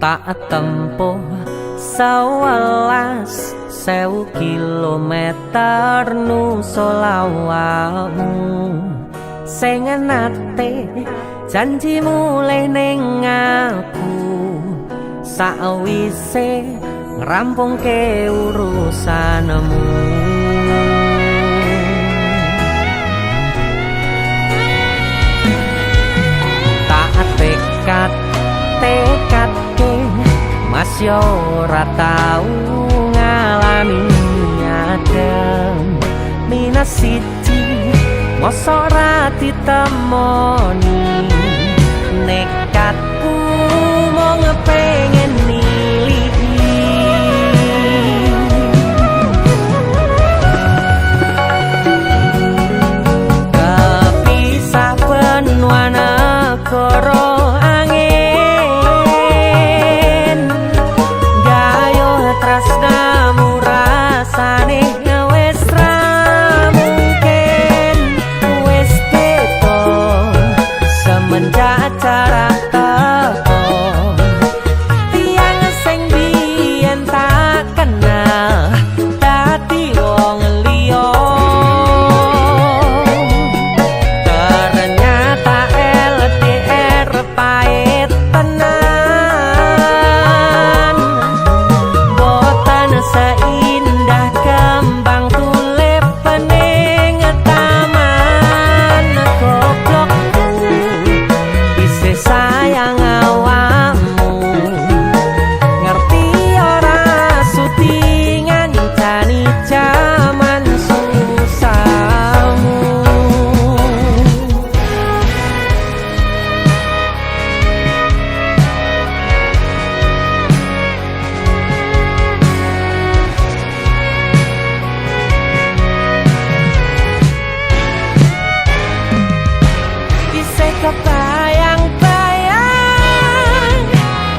tak tempuh 11.000 kilometer nusolawalmu sing nate janji mulih ning aku sakwise ngrampungke urusanmu. Tak tekadke mas yo ora tau ngalami adem minus siji mosok ra ditemoni nekatku mau ngepengen niliki kepisah benua negara angin gayo tresnamu rasane wis ra mungkin wis beda semenjak jarak teko tiang sing biyen tak kenal dadi wong liya ternyata LDR pahit tenan boten seindah kembang tulip pening taman goblokku isih sayang awakmu ngerti ora sudi ngancani jaman susahmu. Isih kebayang-bayang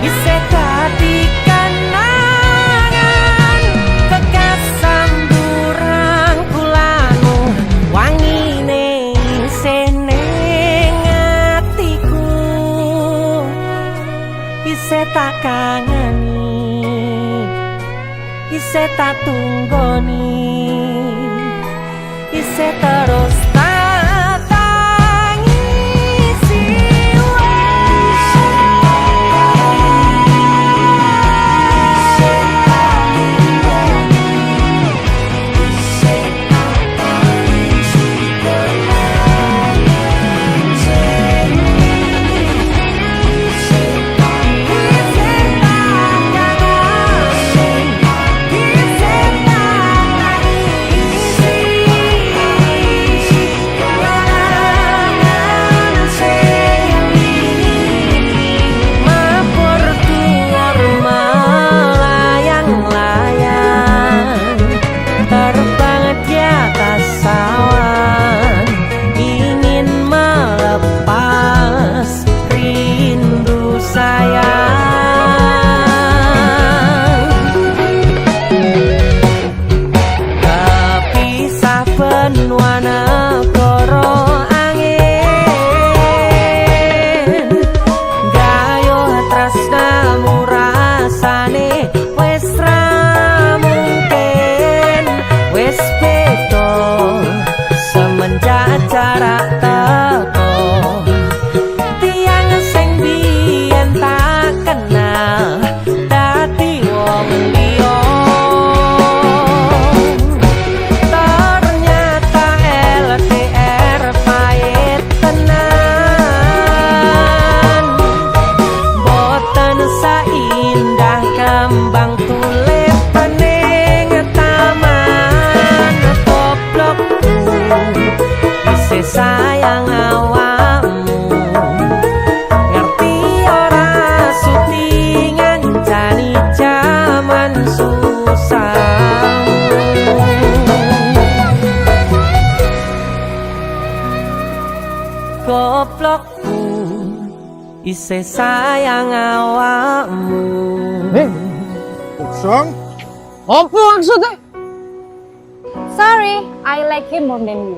isih dadi kenangan bekas samburan bulanmu wangine isih ning atiku isih tak kangeni isih tak tunggoni isih terus tak tangisi benua negara angin gayo tresnamu rasane wis ra mungkin wis beda semenjak jarak teko tiang sing biyen tak kenal dadi wong liya indah kembang tulip pening taman goblokku isih sayang awakmu ngerti ora sudi ngancani jaman susahmu goblokku isih sayang awakmu. Song? Apa maksudnya? Sorry, I like him more than you.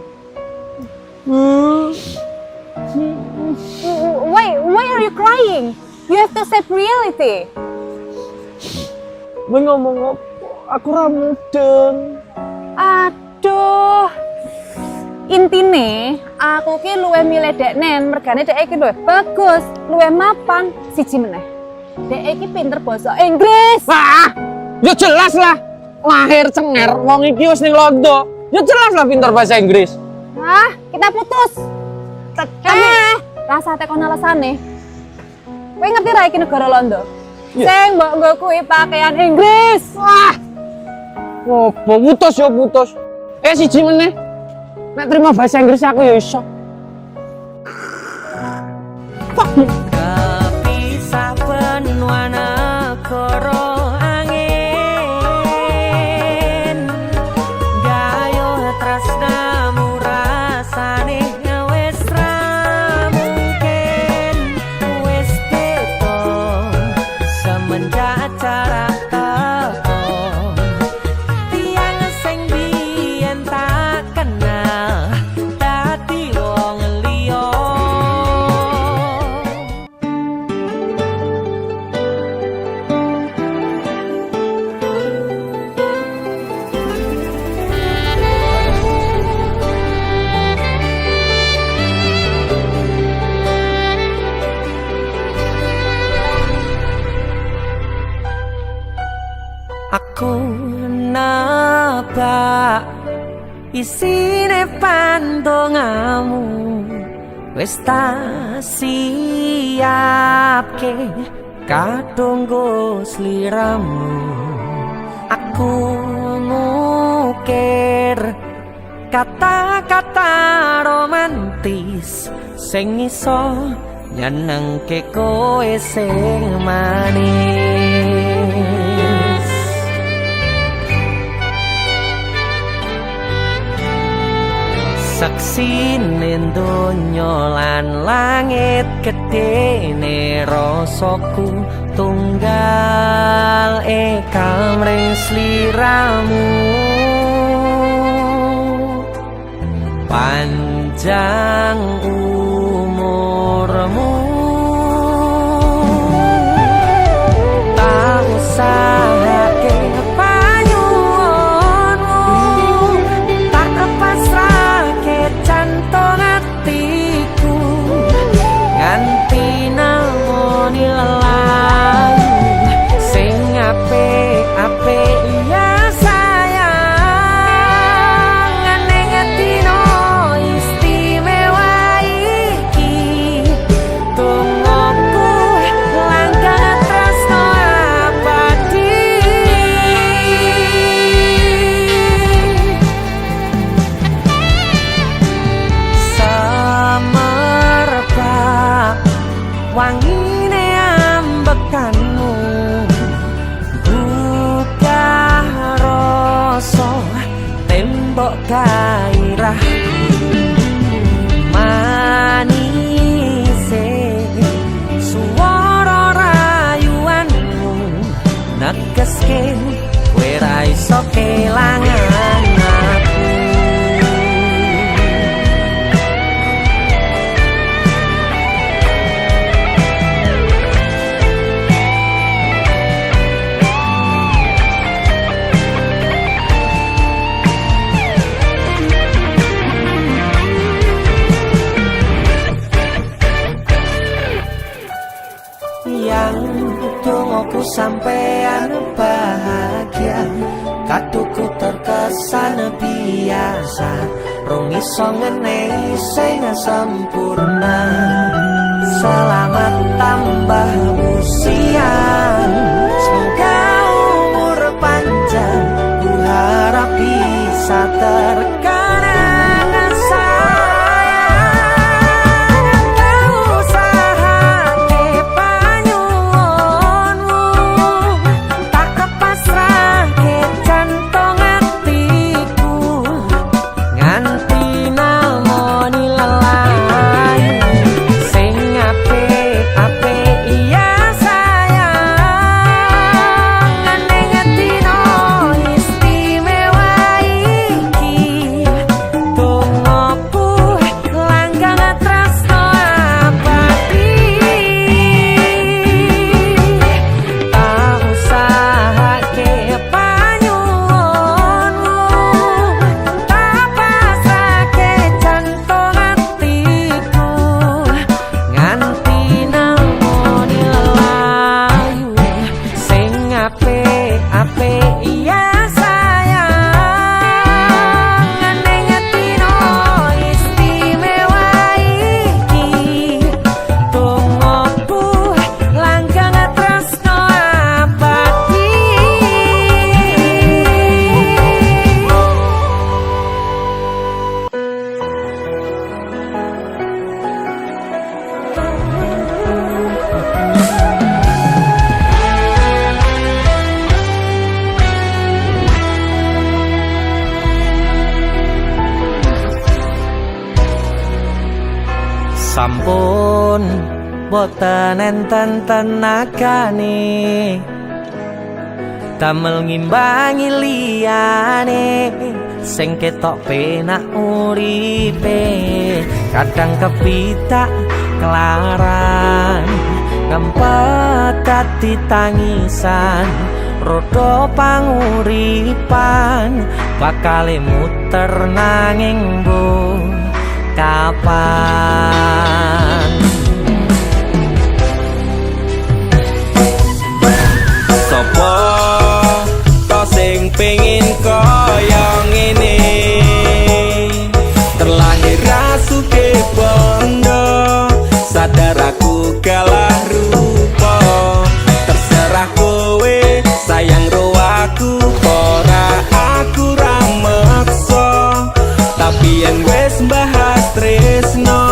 Why are you crying? You have to accept reality. Gue ngomong apa? Aku ra mudeng. Aduh. Intine aku ki luwe milih deknen, mergane dek iki luwe bagus, luwe mapan, siji meneh. Dek iki pinter basa Inggris. Wah, ya jelas lah. Lahir cenger, wong iki wis ning londo. Ya jelas lah pinter bahasa Inggris. Ah, kita putus. Rasa tekon alasane. Kowe ngerti ra iki negara Londo? Iya. Sing mbok nggo kuwi pakaian Inggris. Wah. Opo putus ya putus. Siji meneh. Nek terima bahasa Inggris aku ya iso. Kepisah benua negara angin Gayuh tresnamu rasane wis ra mungkin Wis beda semenjak jarak teko Tiang sing biyen tak kenal dadi wong liya Aku nebak isine pandongamu wis tak siapke kadunggo sliramu Aku ngukir kata-kata romantis sing iso nyenengke kowe sing manis Saksine donya lan langit gedene rasaku tunggal kamring sliramu panjang umurmu tak usahake panyuwunmu tak pasrahke jantung atiku nganti namoni lelayu sing apik-apik ya sayang ning dino istimewa iki tungguku langkah tresno abadi Semerbak wangine ambekanmu buka rasa tembok gairah manise suara rayuanmu negeske kowe ra iso kelangan aku yang dongoku sampean bahagia katuku terkesan biasa rong iso ngenehi sing sempurna selamat tambah usia semoga umur panjang ku harap bisa terkenang sayang tak usahake panyuwunmu tak pasrahke jantung atiku nganti namoni lelayu sing apik-apik iya sayang sampun boten enten tenagane damel ngimbangi liyane sing ketok penak uripe kadang kepitak kelaran ngempet dadi tangisan rodo panguripan bakale muter nanging bu kapan Sopo to sing pengin kaya ngene terlahir rasuke bondo sadar aku kalah rupa terserah kowe sayang ro aku ora aku ra meksa tapi yen wis bahas tresno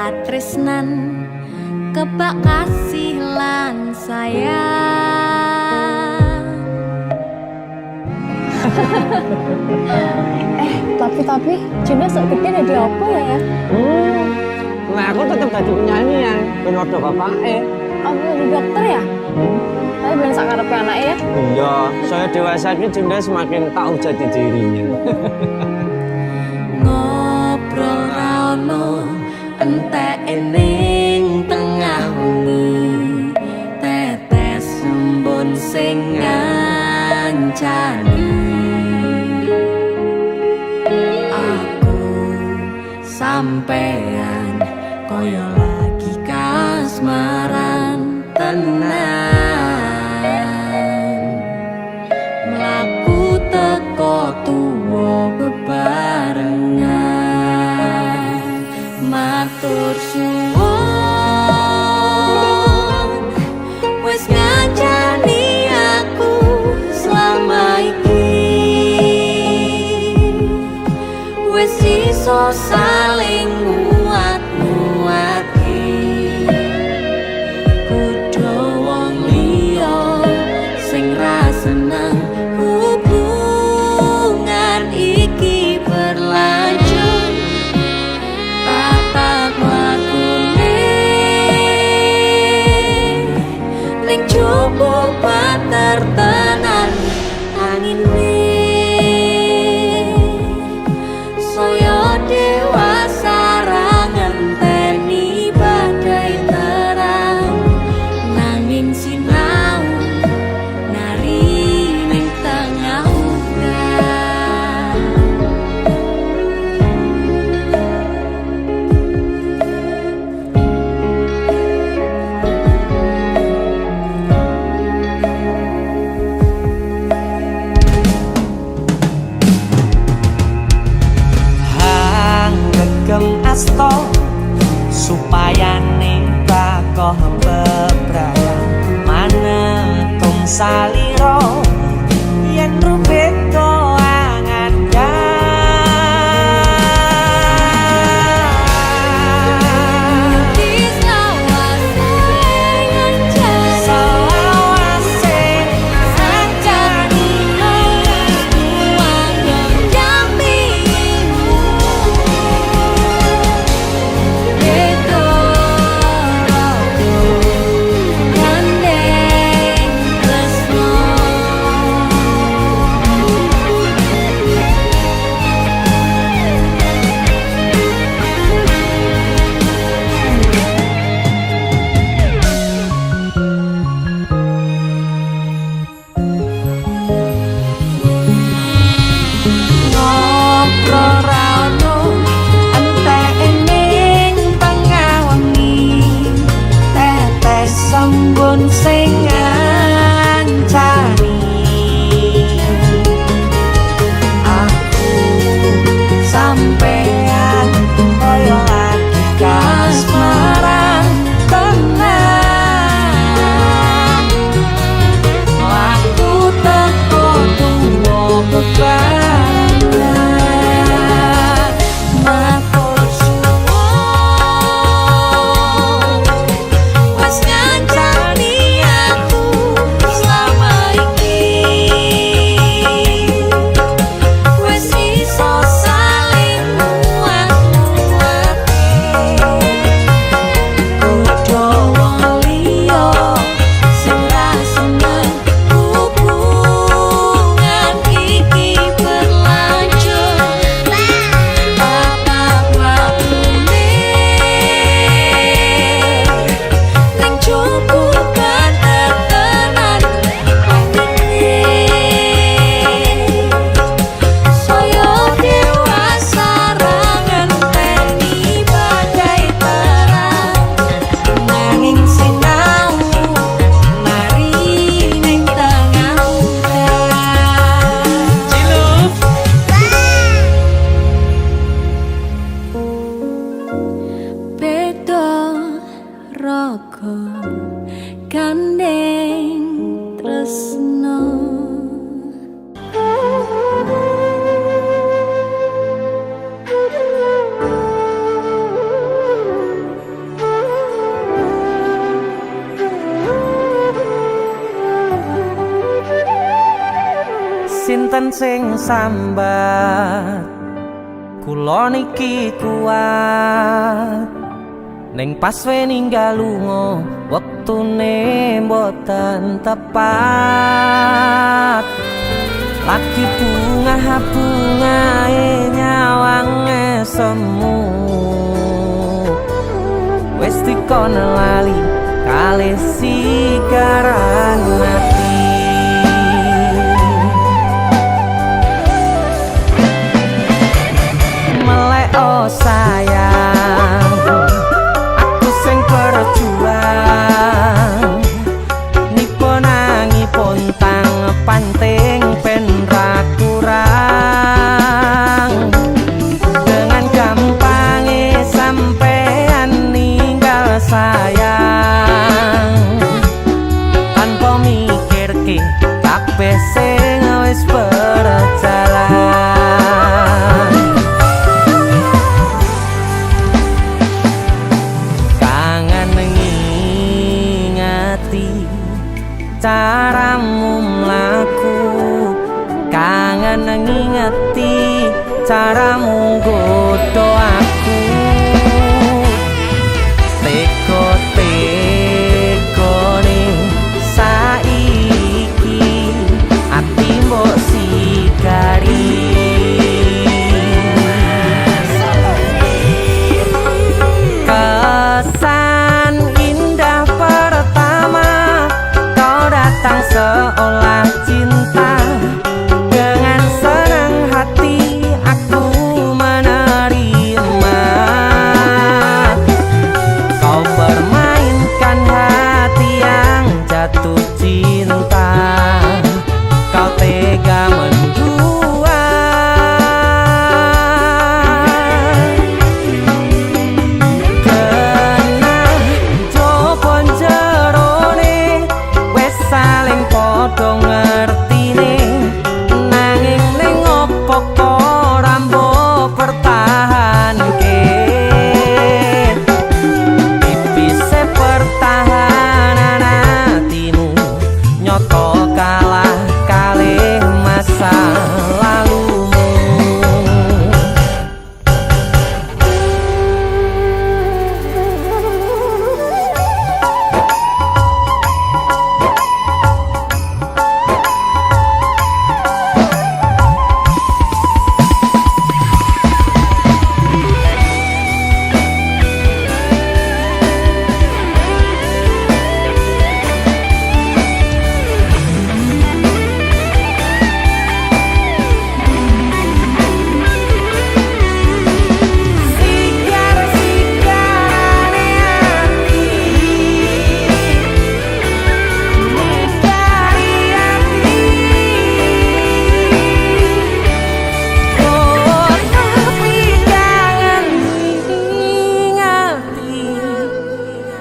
katresnan kebak kasih lan sayang. Tapi Cinta sok gede ada apa ya? Nah aku tetep jadi penyanyi ya, ben waduh bapake. Apa jadi dokter ya? Tapi ben sakarepe anake ya. Iya, saya dewasa ini Cinta semakin tahu jati dirinya. Ngobrol ra ono entek ning tengah wengi, tetes embun sing ngancani. Aku sampean koyo lagi kasmaran tenan, mlaku teko tuwa bebarengan, matur suwun wis ngancani aku selama iki, wis iso saling nguat-nguati, kudu wong liya sing ra seneng hubungan iki berlanjut. Tatap lakune ning cukup patertenan angine, saya dewasa ra ngenteni badai terang, nanging sinau nari ning tengah udan. Hang gegem asto supaya ning bakoh bebrayang manetung saliro yen rubeda angan sing ngancani. Aku sampean koyo lagi kasmaran tenan, aku teko tuwa bebarengan, matur suwun wis ngancani aku selama iki, wis iso saling nguat-nguati, kudu wong liya sing ra seneng hubungan iki berlanjut. Bapak wakune ning cukup ketetenan atine, saya dewasa ra ngenteni badai terang, nanging sinau mari ning tengah udan. Beda raga gandeng tresno. panjenengan sing sambat kula niki kuat ning pas ninggal lunga wektune mboten tepat lagi bungae nyawange semu wis dikono lali kalih sigaran mati melek oh sayang aku sing berjuang nipo nangipun tang panting pen ra kurang dengan gampangnya sampean ninggal sayang tanpa mikir ke kabeh sing wis berjalan kangen ngingati caramu mlaku kangen ngingati caramu godho aku teko-tekone saiki ati mbok sigari kesan indah pertama kau datang seolah cinta dengan senang hati aku menerima kau permainkan hati yang jatuh cinta kau tega mendua kena jopon jerone wes saling podo ngertine nanging ning opo kok rambo pertahanke tipise pertahanan hatimu nyoto kalah kalih masa lalumu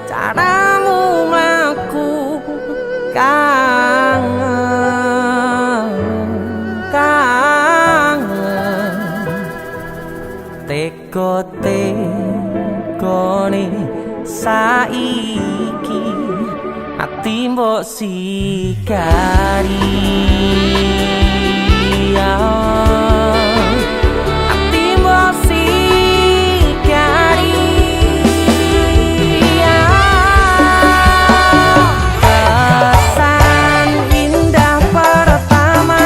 caramu mlaku kangen teko-tekone saiki ati mbok sigari ati mbok sigari kesan indah pertama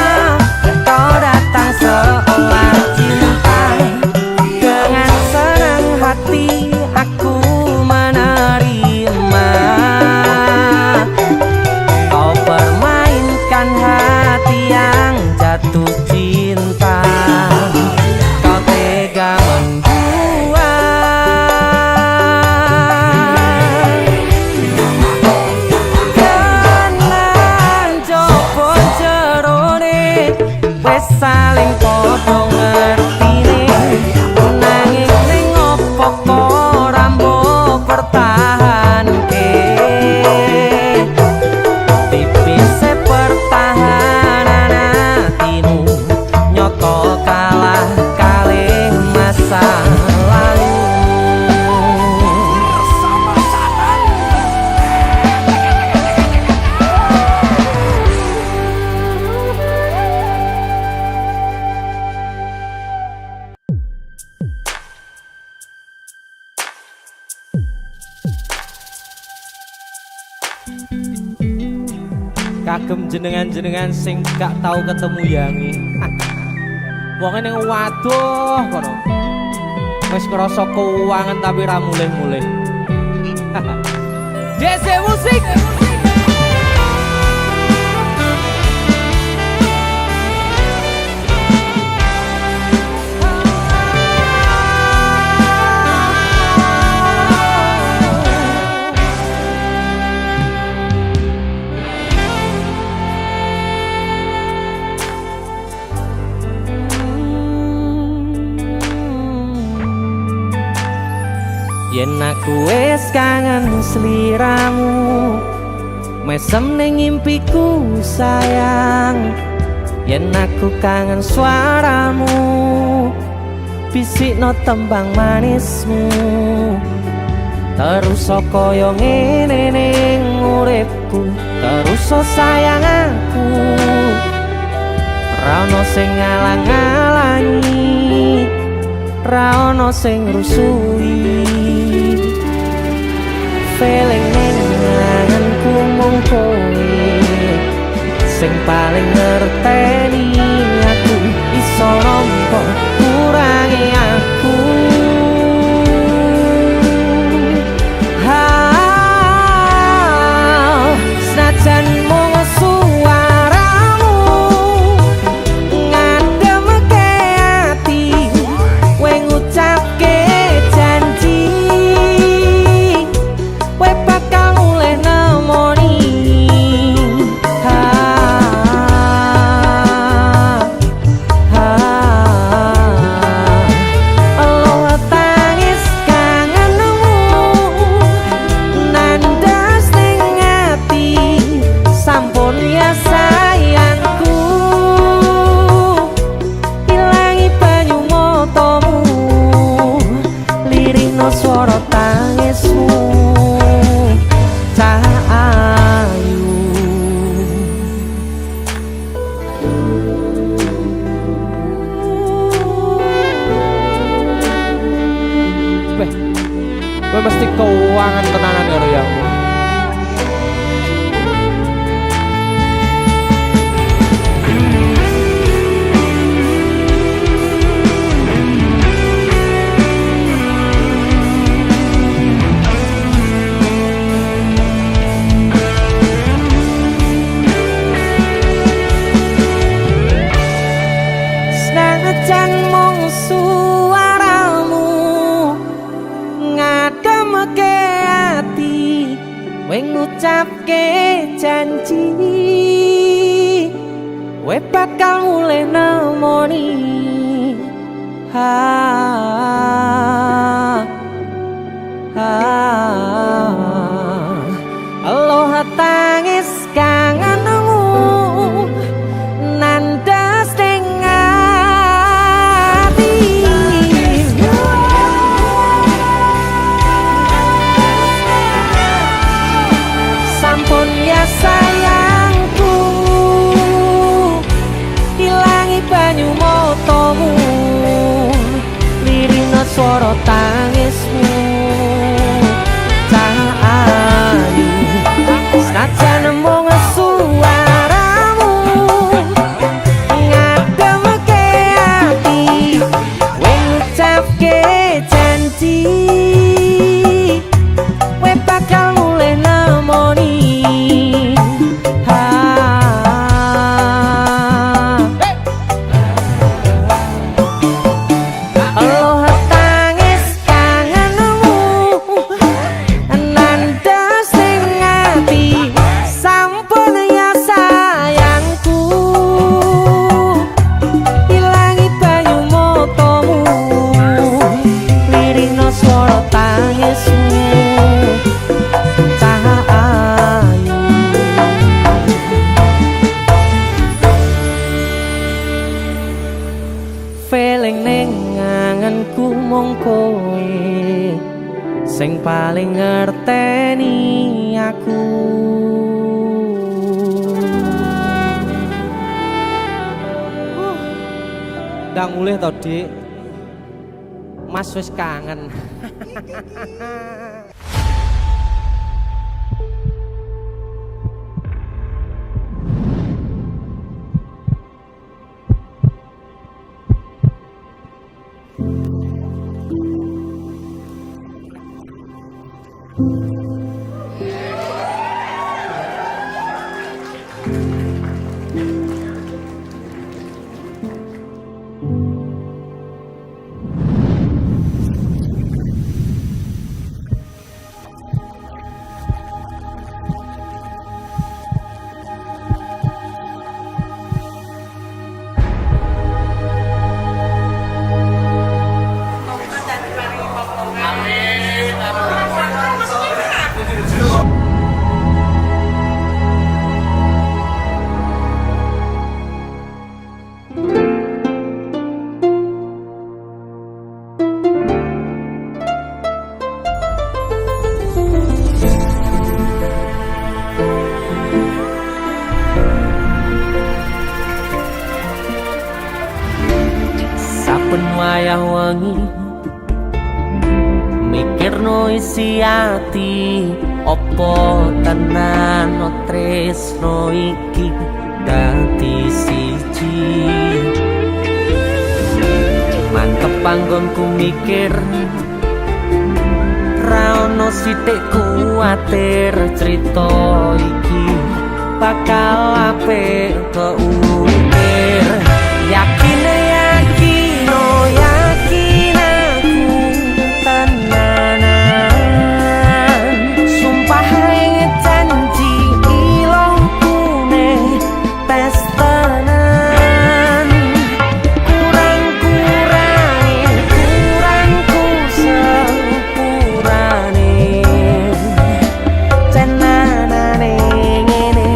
kau datang seolah cinta dengan senang hati aku menerima kau permainkan hati yang jatuh cinta kau tega membuat kenang jopon jerone wes saling podo ngertine nanging ning opo kok rambo pertahanke tipise pertahanan hatimu nyoto kalah kalih masa lalu kagem jenengan-jenengan sing gak tau ketemu yangi. Wong ning waduh kono. Wis ngrasa keuangan tapi ra mulih-mulih. DC musik. Yen aku wis kangen sliramu, mesem ning impiku sayang. Yen aku kangen suaramu, bisikno tembang manismu. Terus kaya ngene ning uripku, terus sayang aku. Ra ono sing ngalang-alangi, ra ono sing rusui. Feeling ngangenku mung kowe sing paling ngerteni aku. Iso nampa kurangi aku. Senajan mung suaramu ngademke ati, kowe ngucapke janji kowe bakal mulih nemoni. Allah tangis kangenmu nandas ning ati, sampun ya sayangku. Ilangi banyu matamu, lirihno swara tangismu. Cahayu kowe mesti keuangan tenanan karo yamu. Senajan mung suaramu ngademke ati, kowe ngucapke janji kowe bakal mulih nemoni. Allah tangis kangenmu nandas ning ati. Sampun ya sayangku, ilangi banyu matamu, lirihno swara tangismu. Cahayu senajan mung suaramu ngademke ati, kowe ngucapke janji kowe bakal mulih nemoni. Allah tangis kangenmu nandas ning ati, sampun ya sayangku. Ilangi banyu matamu, lirihno swara tangismu. Cahayu feeling ning ngangenku mung kowe sing paling ngerteni aku. Ndang mulih to, Dik. Mas wis kangen. Saben wayah wengi mikirno isi ati opo tenan tresno iki dadi siji mantep panggonku mikir ra ono sithik kuwatir crita iki bakal apik keukir yakin yakin oh yakin aku tenanan sumpah janji ilongku ne tes tenan kurangku sepurane cenanane ngene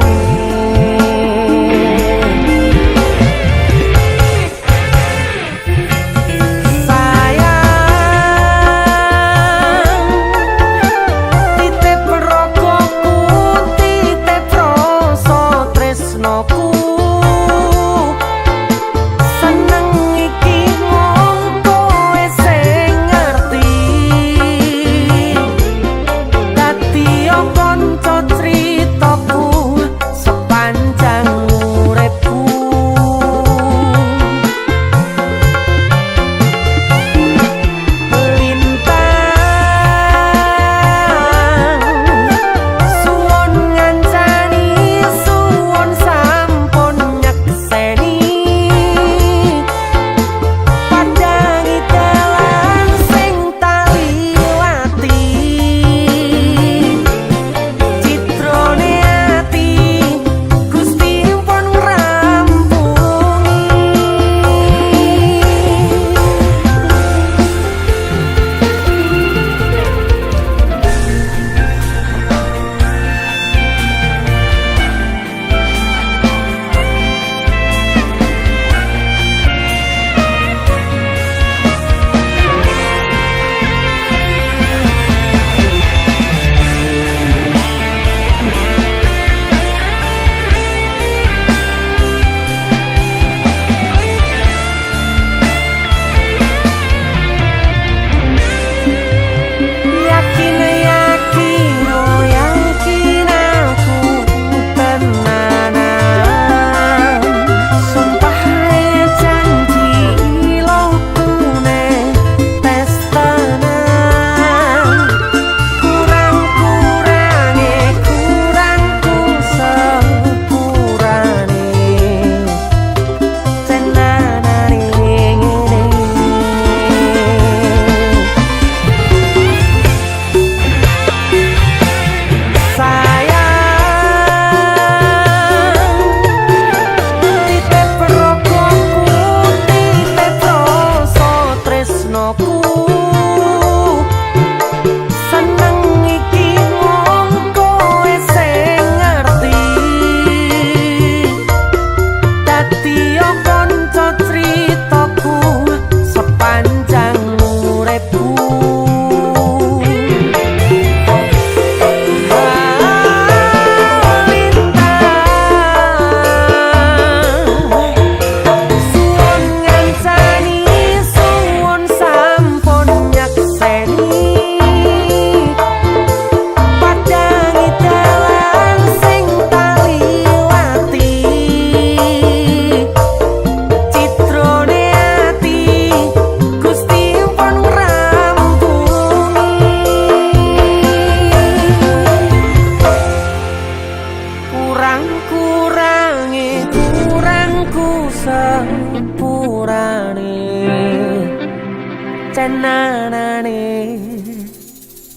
tenanane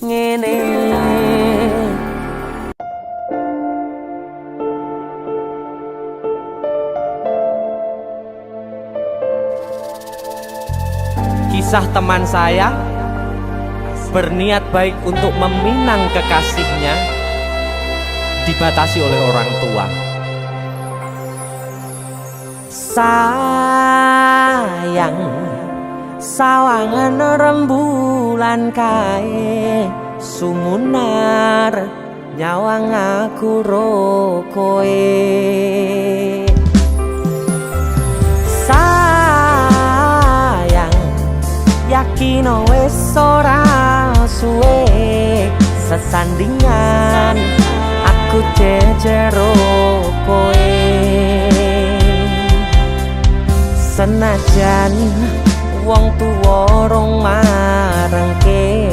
ngene. Kisah teman saya berniat baik untuk meminang kekasihnya dibatasi oleh orang tua. Sayang sawangan rembulan kae sumunar nyawang aku rokoe. Sayang yakin wis ora suwe sesandingan aku jejero koe. Senajan wong tuwa rong marengke.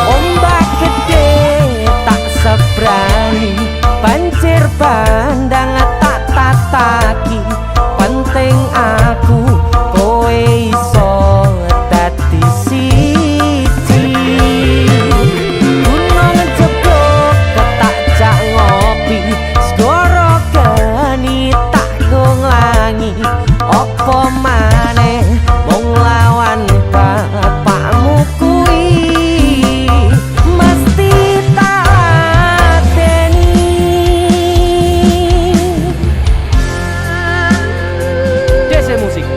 Ombak gede tak sebrani, banjir bandang tak tataki. Penting aku kowe iso dadi siji. Gunung jebok ketak jak ngopi, segara geni tak nglangi. Apa maneh mung lawan bapakmu kuwi mesti tak lateni. Dese musik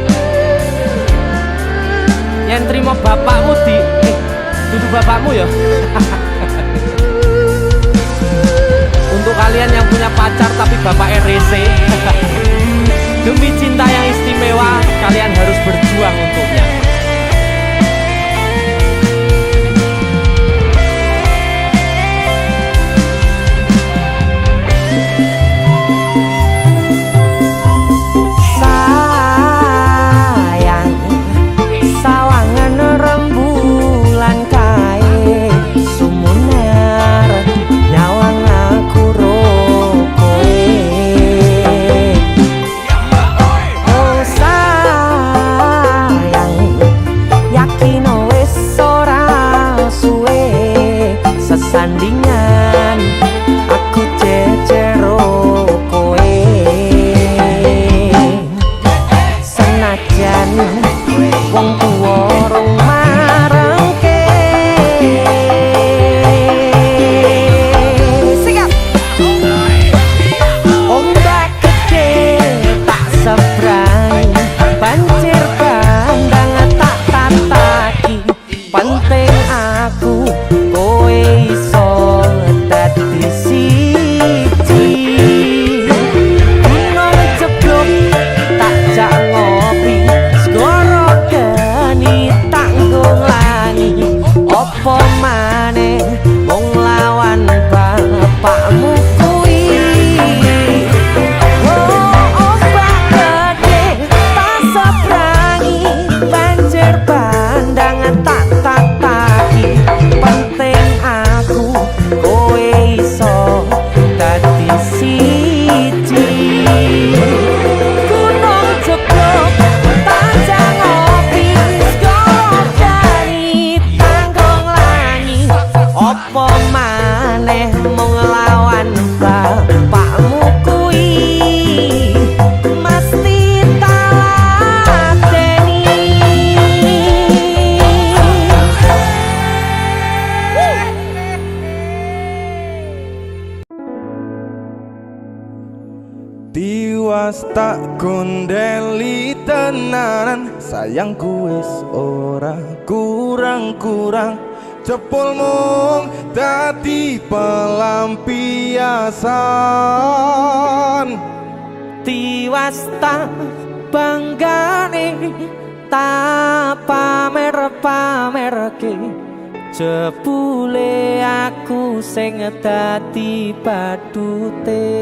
yang terima bapakmu duduk bapakmu ya. Untuk kalian yang punya pacar tapi bapak RC, demi cinta yang istimewa kalian harus berjuang untuknya. Sayang sawangan rembulan kae sumunar nyawang aku rokoe. Oh sayang yakin wis ora suwe sesandingan aku jejero koe. Senajan wong tuwa rong marengke. Sikap ombak gede tak sebrani, banjir bandang tak tataki. Penting aku kowe iso dadi siji. Gunung jeblok tak jak ngopi, segara geni tak nglangi. Apa maneh mung lawan bapakmu kuwi. Oh ombak gede tak sebrani, banjir bandang tak tataki. Penting aku kowe iso dadi siji. Gunung jeblok tak jak ngopi, segara geni tak nglangi. Apa maneh mung lawan bapakmu kuwi mesti tak lateni. Tiwas tak gondeli tenanan, sayangku wis ora kurang-kurang. Jepul mung dadi pelampiasan. Tiwas tak banggane tak pamer-pamerke. Jebule aku sing dadi badute.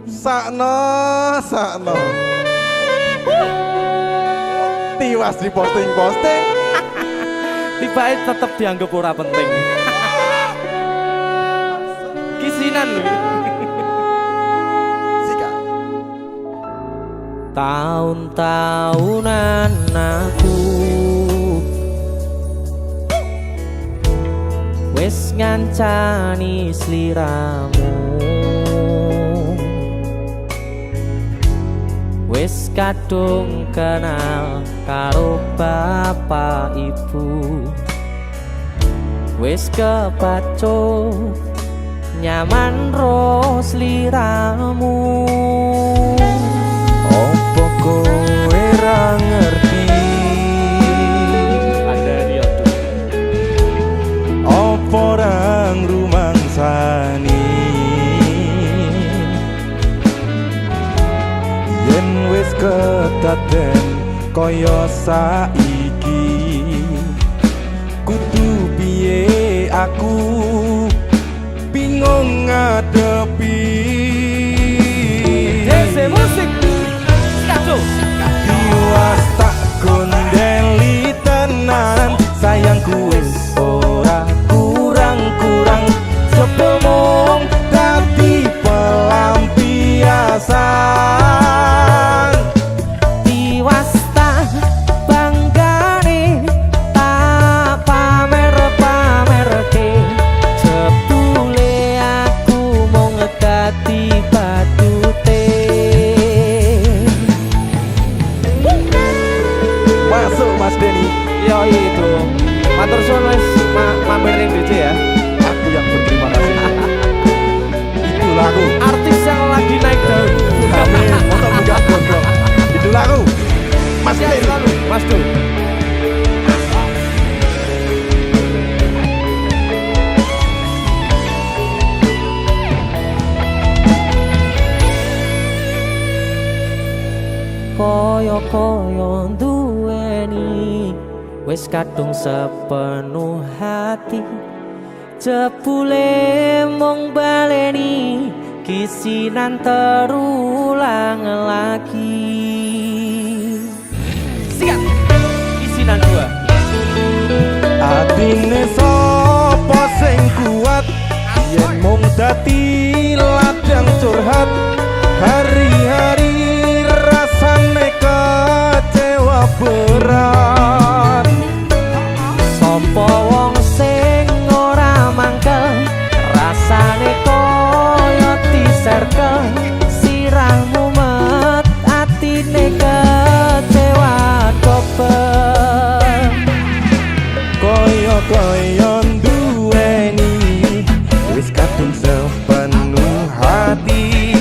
Sakno tiwas di posting-posting. Tibake tetep dianggap ora penting. Ki tenan. Sika. Tahun-tahunan aku wis ngancani sliramu, wis kadung kenal karo bapak ibu, wis kepacut nyaman ro sliramu. Opo kowe ra ngerti? Ada dia Opo ra ngrumangsani? Yen wis kedaden kaya saiki, kudu piye aku bingung ngadepi. Dese musik. Kacau. Tiwas tak gondeli tenan, sayangku wis ora kurang-kurang, coba mung dadi pelampiasan. Tiwas tak banggane tak pamer-pamerke, jebule aku mung dadi badute. Masuk Mas Denny, Yo itu. Matur suwun wis mampir ning DC ya. aku yang berterima kasih. Itulah aku. Artis yang lagi naik daun. Amin. Untuk buka gondrong. Itulah aku. Mas Denny. Selalu Mas Du. Koyo-koyo duweni wis kadung sepenuh hati, jebule mung baleni kisinan terulang lagi. Siap. Isinan 2. Atine sapa sing kuat, yen mung dadi ladang curhat, hari-hari rasane kecewa berat. Sopo wong sing ora mangkel, rasane koyo diserkel, sirahmu met atine kecewa dobel. Koyo-koyo duweni wis kadung sepenuh hati,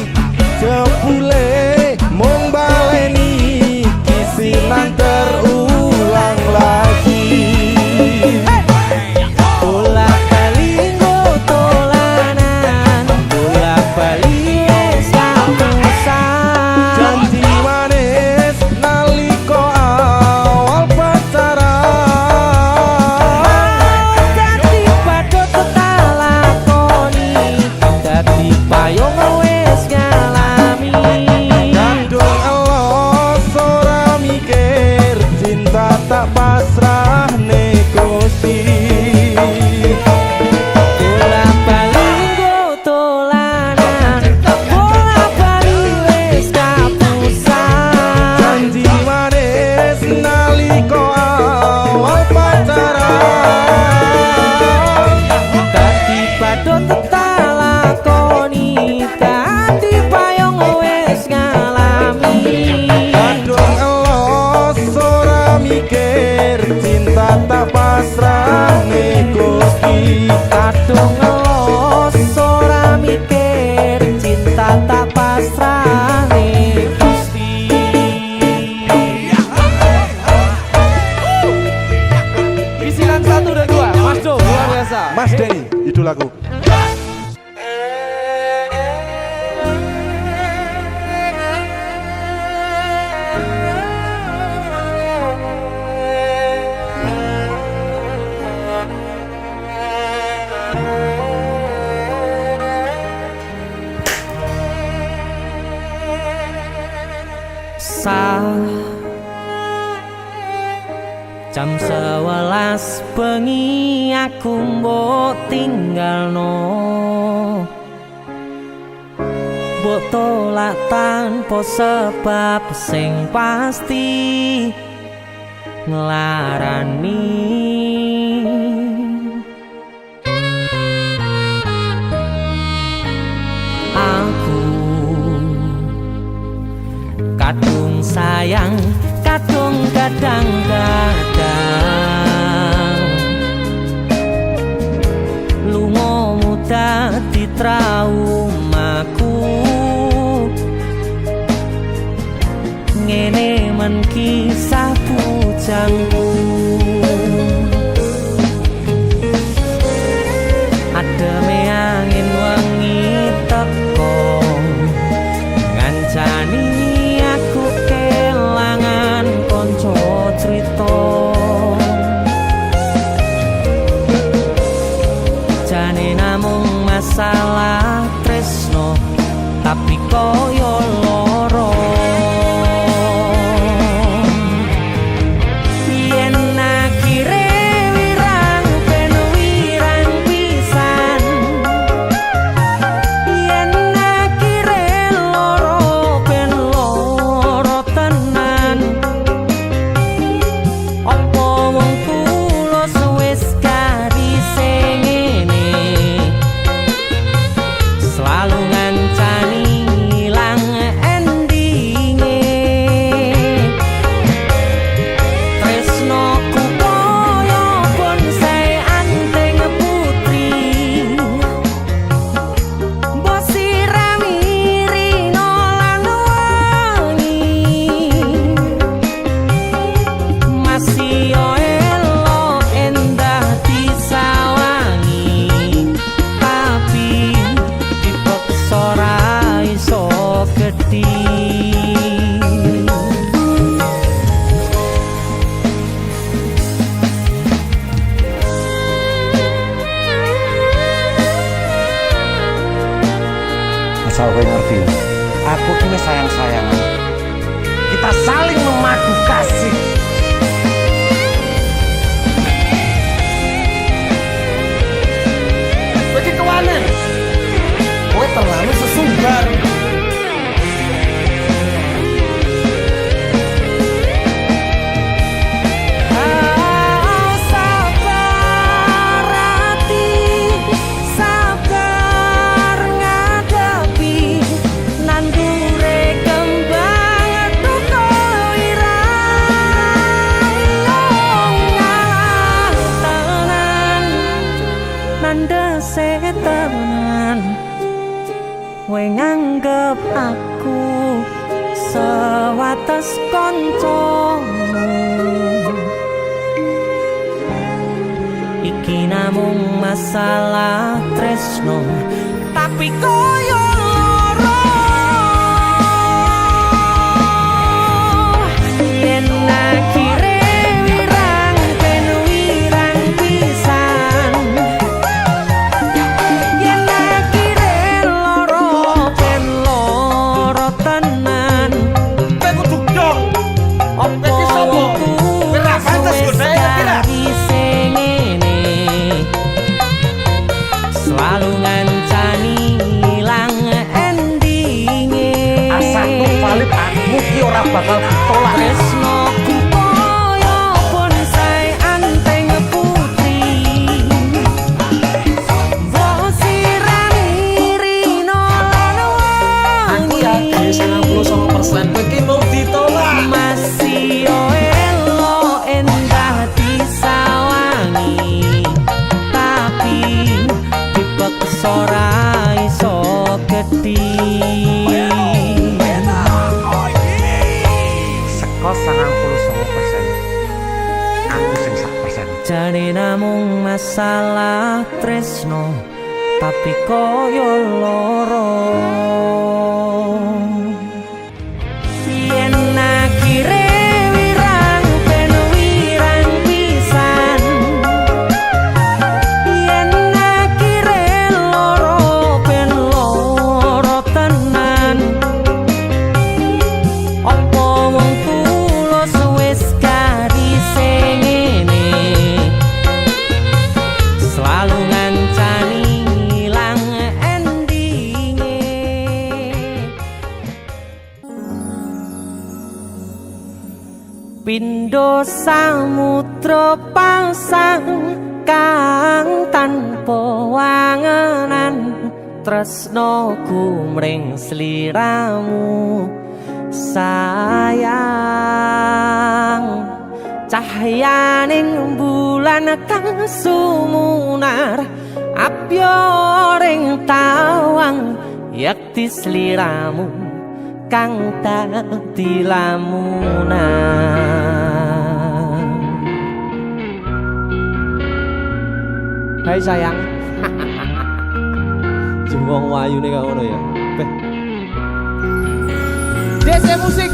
jebule mung baleni kisinan terulang lagi. Bolak-balik tolanan, bolak-balik wis kapusan. Janji manis nalika awal pacaran, Dadi padha tak lakoni, dadi payung wis ngalami. kandung elos ora mikir, cinta tak pasrah Gusti. Bolak-balik tolanan, bolak-balik wis kapusan. Janji manis nalika awal pacaran, Dadi padha tak lakoni, dadi payung wis ngalami. kandung elos ora mikir, cinta tak pasrah Gusti. Kadung ngelos ora mikir, cinta tak pasrah Gusti. Isinan 1 dan 2. Mas Du luar biasa. Mas Denny, itulah aku. Jam 11 bengi aku mbok tinggalno, mbok tolak tanpa sebab sing pasti nglarani. Aku kadung sayang, kadung kadang-kadang lungamu dadi traumaku. Ngene men kisah bujangku, ademe angin wengi teko ngancani aku kelangan konco crita. Jane namung masalah tresno tapi koyo loro. Asal kowe ngerti, aku tuh sayang-sayangan. Kita saling memadu kasih. Pergi ke mana? Kowe terlalu sesumbar. Tenan kowe nganggep aku sewates kancamu, iki namung masalah tresno tapi koyo loro. Yen akhire selalu ngancani ilang endinge. Asal valid aku ki ora bakal ditolak. Tresnoku koyo bonsai anteng putri, mbok sirami rino lan wangi. Aku yakin 99% kowe ki mau ditolak. Masih elo endah disawangi, tapi dipeksa ora iso gedhi. Seko 99%, aku sing 1%. Jane namung masalah tresno tapi koyo loro. Yen akhire wirang ben wirang pisan, yen akhire loro ben loro tenan. Apa wong tulus wis karise ngene, selalu ngancani ilang endinge. Pindho samudra pasang kang tanpa wangenan tresnoku mring sliramu sayang cahyaning bulan kang sumunar apyoring tawang yakti sliramu kang dadi lamunan. Hai sayang. Jengwong wayu nih ngono ya. Beh. DC musik.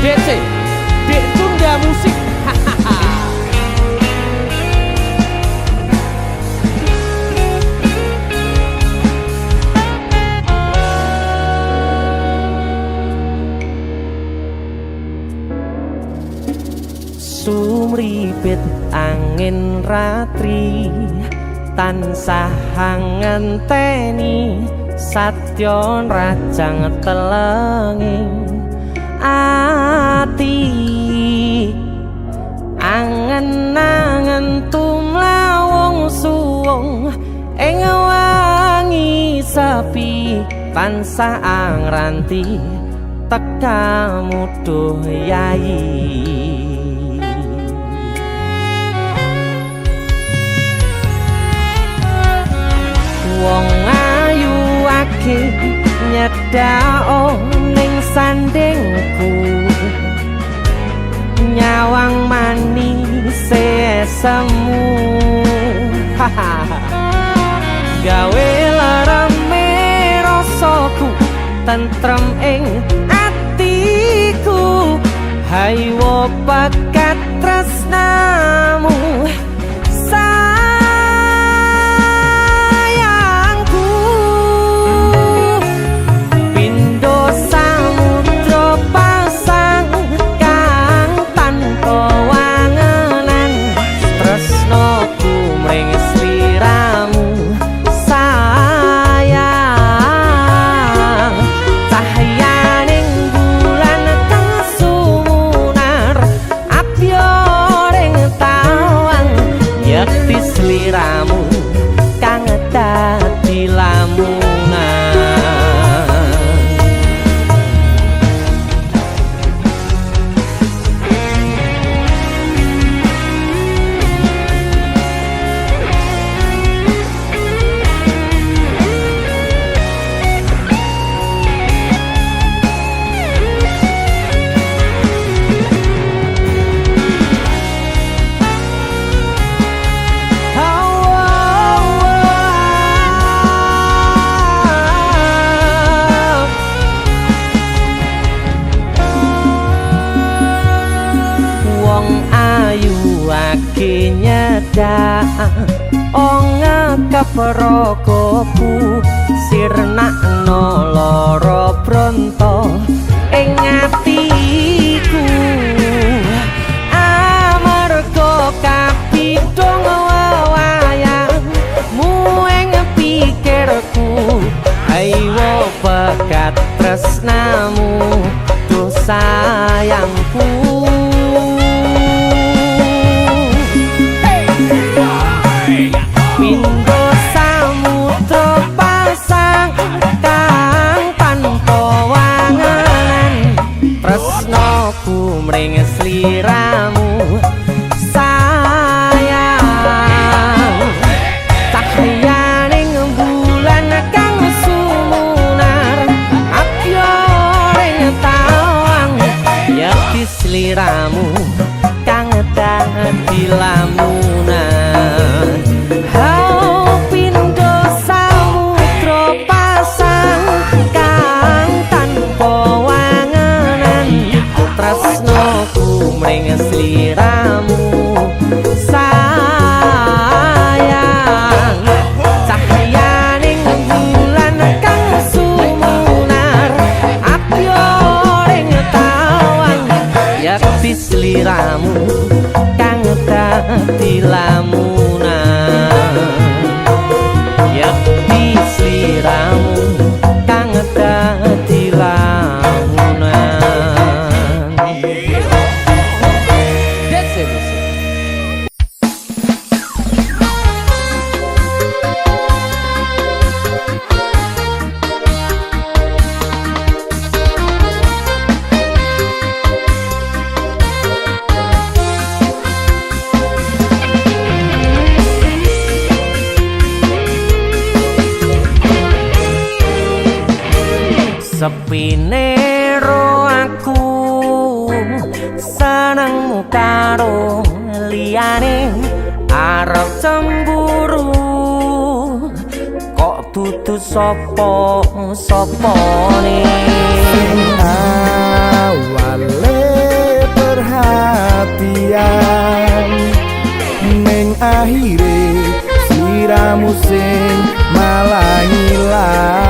DC. Dek Tunda Musik. Sumripit angin ratri tansah ngenteni satyon rajang telenging ati angen-angen tumlawung suwung ing wangi sepi tansah angranti tekamu duh yayi. Wong ayu ake nyedhak ning sandingku nyawang manis semu gawe larame rasaku tentrem ing atiku haywo bakat tresnamu sliramu kang dadi lamunan. Nyedak ngekep rogoku sirnakno lara bronto ing atiku amarga kapidhong wayangmu ing pikirku ayo bakat tresnamu duh sayangku. Pindho samudra pasang kang tanpa wangenan tresnoku mring sliramu sayang cahyaning bulan kang sumunar apyoring tawang yakti sliramu kang dadi lamunan. Pindho samudra pasang kang tanpa wangenan tresnoku mring sliramu sayang cahyaning bulan kang sumunar apyoring tawang yakti sliramu kang dadi lamunan yakti sliramu kang sepine ro aku senengmu karo liyane arep cemburu kok dudu sapa-sapane awale perhatian ning akhire siramu sing malah hilang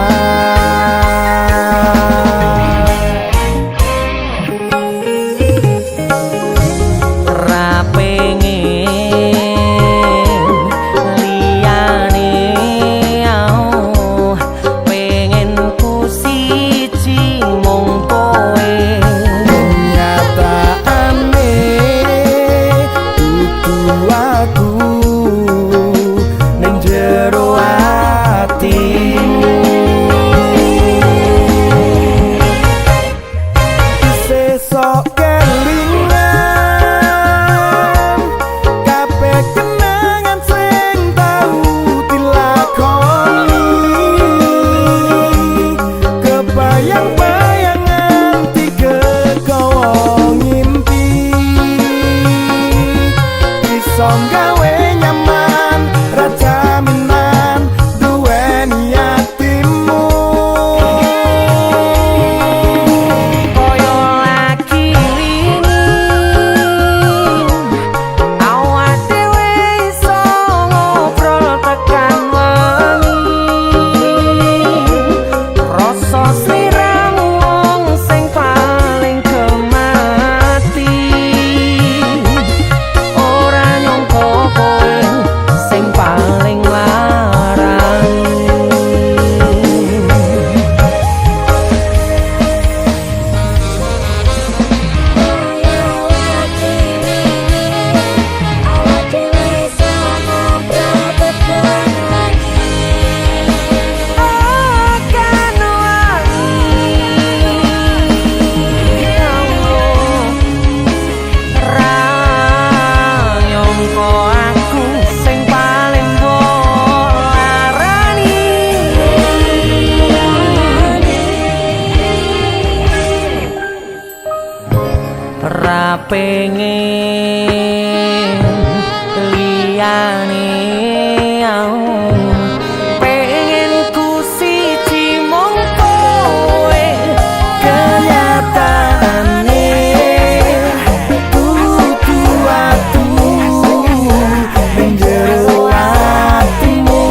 ra pengen liyane pengen ku siji mung kowe nyataane dudu aku ning jero atimu sesok kelingan kabeh kenangan sing tau dilakoni kebayang-bayangan tiga kowo ngimpi iso gawe nyaman rajaminan duweni atimu koyo lagi wingi awak dhewe iso ngobrol tekan wengi rasa sliramu wong sing paling kemati ora nyangka kowe sing paling larang akan wangi ra nyangka aku sing paling larani ra pengen liyane pengen ku siji mung kowe kenyataane dudu aku ning jero atimu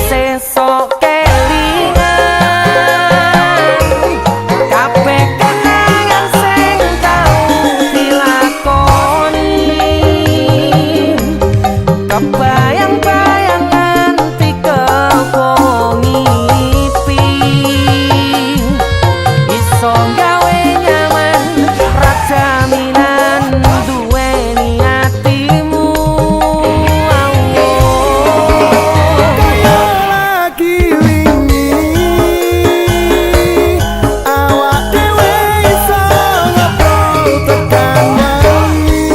sesok kelingan kabeh kenangan sing tau dilakoni kebayang-bayangan tiga ngipi iso gawe nyaman rajaminan duweni atimu kaya lagi wingi awak dhewe iso ngobrol tekan wengi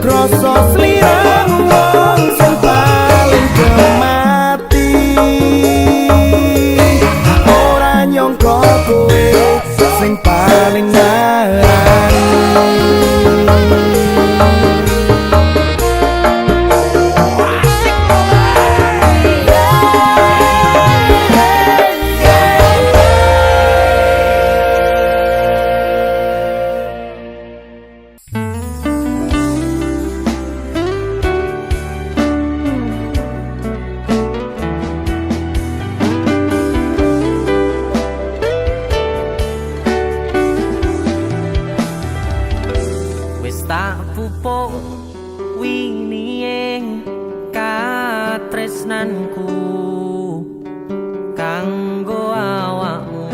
krasa sliramu wong sing paling kemati ora nyangka kowe sing paling larang wis tak pupuk winiying katresnanku kanggo awakmu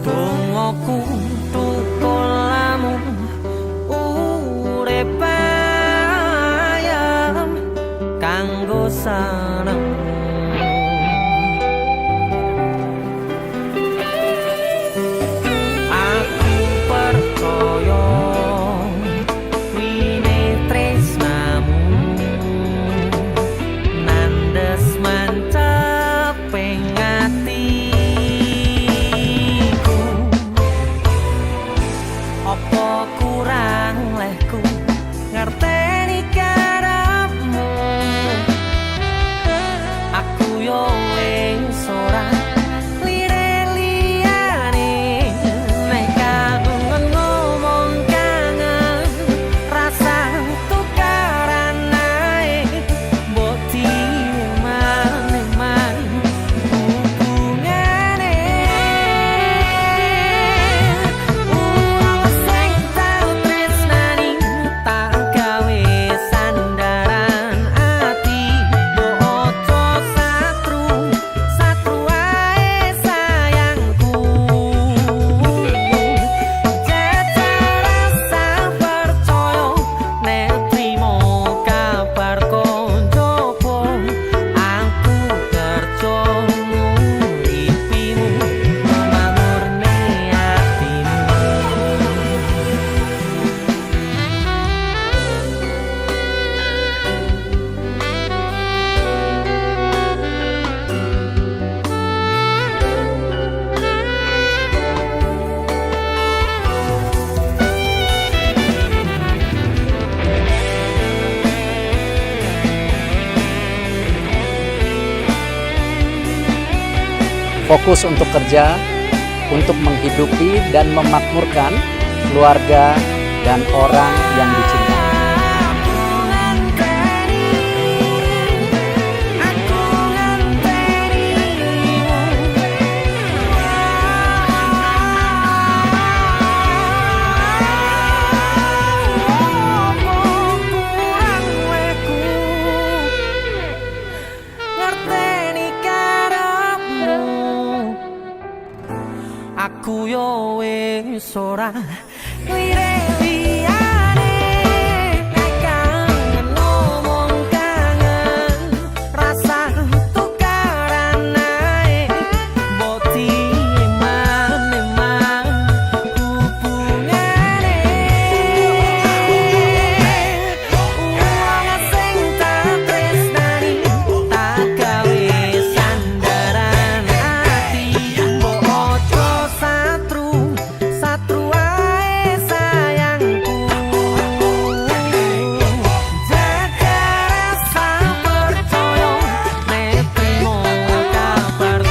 dongoku tukulamu urip ayam kanggo seneng aku percaya fokus untuk kerja, untuk menghidupi dan memakmurkan keluarga dan orang yang dicintai. Aku yo wis ora liyane nek kangen ngomong kangen rasa tukaran ae boti eman hubungane uang sing tak tresnani tak gawe sandaran ati mbok ojo satru ae sayangku jaga rasa percaya nek trimo kabar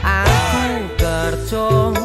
aku kerja